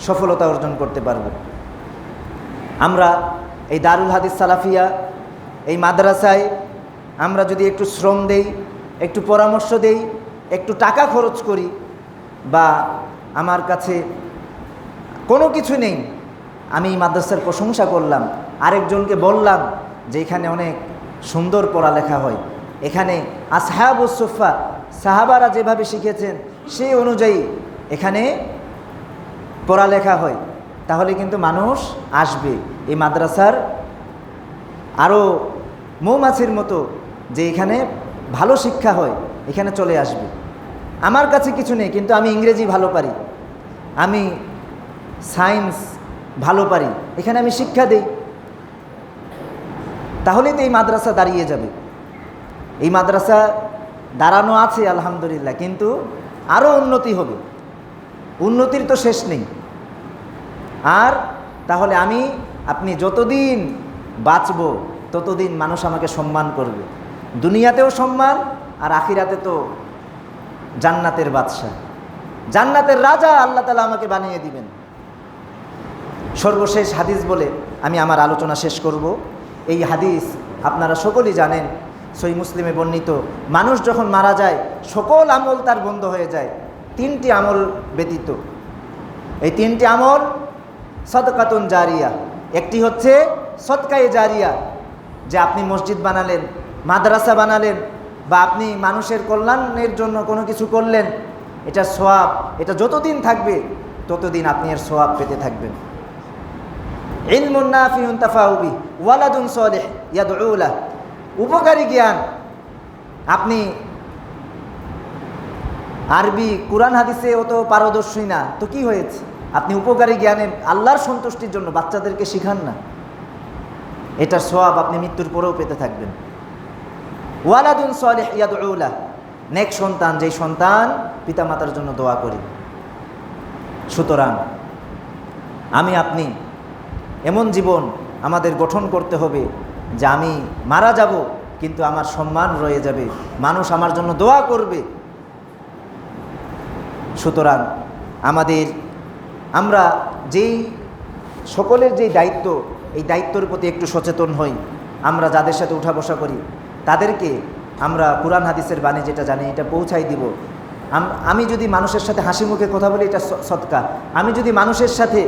সফলতা অর্জন করতে পারব। আমরা এই দারুল হাদিস সালাফিয়া এই মাদ্রাসায় আমরা যদি একটু শ্রম দেই, একটু পরামর্শ দেই, একটু টাকা খরচ করি, বা আমার কাছে কোনো কিছু নেই, আমি মাদ্রাসার প্রশংসা করলাম, আরেকজনকে বললাম যে এখানে অনেক সুন্দর পড়ালেখা হয়, এখানে আসহাবুস সুফফা সাহাবারা যেভাবে শিখেছেন সেই অনুযায়ী এখানে পড়ালেখা হয়, তাহলে কিন্তু মানুষ আসবে এই মাদ্রাসার আরও মৌমাছির মতো, যে এখানে ভালো শিক্ষা হয়, এখানে চলে আসবে। আমার কাছে কিছু নেই, কিন্তু আমি ইংরেজি ভালো পারি, আমি সায়েন্স ভালো পারি, এখানে আমি শিক্ষা দেই, তাহলেই তো এই মাদ্রাসা দাঁড়িয়ে যাবে। এই মাদ্রাসা দাঁড়ানো আছে আলহামদুলিল্লাহ, কিন্তু আরও উন্নতি হবে, উন্নতির তো শেষ নেই। আর তাহলে আপনি যতদিন বাঁচব ততদিন মানুষ আমাকে সম্মান করবে, দুনিয়াতেও সম্মান, আর আখিরাতে তো জান্নাতের বাদশা, জান্নাতের রাজা আল্লাহ তাআলা আমাকে বানিয়ে দিবেন। সর্বশেষ হাদিস বলে আমি আমার আলোচনা শেষ করব। এই হাদিস আপনারা সকলেই জানেন, সহিহ মুসলিমে বর্ণিত, মানুষ যখন মারা যায় সকল আমল তার বন্ধ হয়ে যায়, তিনটি আমল ব্যতীত। এই তিনটি আমল সদকাতুন জারিয়া, একটি হচ্ছে সদকায়ে জারিয়া, যে আপনি মসজিদ বানালেন, মাদ্রাসা বানালেন, বা আপনি মানুষের কল্যাণের জন্য কোনো কিছু করলেন, এটা সওয়াব, এটা যতদিন থাকবে ততদিন আপনি এর সওয়াব পেতে থাকবেন। ইলমুন নাফিউন তাফাউ বিহি ওয়ালাদুন সালিহ ইয়াদউ লাহু, উপকারী জ্ঞান। আপনি আরবি কোরআন হাদিসে অত পারদর্শী না, তো কি হয়েছে, আপনি উপকারী জ্ঞানে আল্লাহর সন্তুষ্টির জন্য বাচ্চাদেরকে শিখান না, এটার সওয়াব আপনি মৃত্যুর পরেও পেতে থাকবেন। ওয়ালাদুন সালিহ ইয়াদউ লাহু, নেক সন্তান, যেই সন্তান পিতামাতার জন্য দোয়া করে। সুতরাং আপনি এমন জীবন আমাদের গঠন করতে হবে যে আমি মারা যাব কিন্তু আমার সম্মান রয়ে যাবে, মানুষ আমার জন্য দোয়া করবে। সুতরাং আমরা যেই সকলের যেই দায়িত্ব, এই দায়িত্বের প্রতি একটু সচেতন হই। আমরা যাদের সাথে উঠা বসা করি তাদেরকে আমরা কোরআন হাদিসের বাণী যেটা জানি এটা পৌঁছাই দিব। আমি যদি মানুষের সাথে হাসি মুখে কথা বলি, এটা সদকা। আমি যদি মানুষের সাথে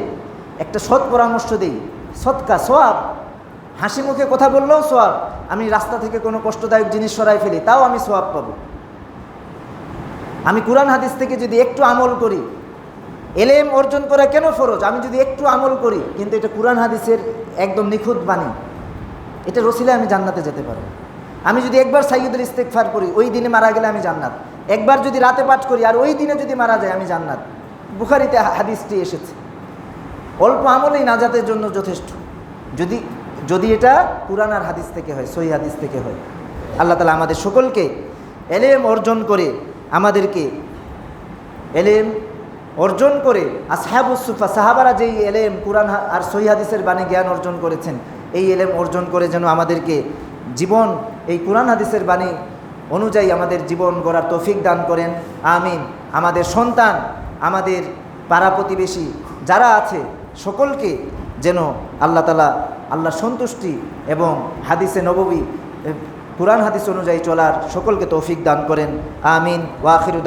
একটা সৎ পরামর্শ দিই, সদকা, সওয়াব। হাসি মুখে কথা বললেও সওয়াব। আমি রাস্তা থেকে কোনো কষ্টদায়ক জিনিস সরাই ফেলি, তাও আমি সওয়াব পাবো। আমি কোরআন হাদিস থেকে যদি একটু আমল করি, এলেম অর্জন করা কেন ফরজ, আমি যদি একটু আমল করি, কিন্তু এটা কোরআন হাদিসের একদম নিখুঁত বাণী, এটা রসিলায় আমি জান্নাতে যেতে পারবো। আমি যদি একবার সাইয়্যিদুল ইস্তিগফার করি, ওই দিনে মারা গেলে আমি জান্নাত। একবার যদি রাতে পাঠ করি আর ওই দিনে যদি মারা যায়, আমি জান্নাত। বুখারীতে হাদিসটি এসেছে। অল্প আমলেই নাজাতের জন্য যথেষ্ট, যদি এটা কুরআন আর হাদিস থেকে হয়, সহিহ হাদিস থেকে হয়। আল্লাহ তাআলা আমাদের সকলকে এলেম অর্জন করে, আমাদেরকে এলেম অর্জন করে আসহাবুস সুফফা সাহাবারা যেই এলেম কুরআন আর সহিহ হাদিসের বাণী জ্ঞান অর্জন করেছেন, এই এলেম অর্জন করে যেন আমাদেরকে জীবন এই কুরআন হাদিসের বাণী অনুযায়ী আমাদের জীবন গড়ার তৌফিক দান করেন। আমিন। আমাদের সন্তান, আমাদের পাড়া প্রতিবেশী যারা আছে সকলকে যেন আল্লাহ তাআলা আল্লাহর সন্তুষ্টি এবং হাদিসে নববী কুরআন হাদিস অনুযায়ী চলার সকলকে তৌফিক দান করেন। আমিন। ওয়া আখিরু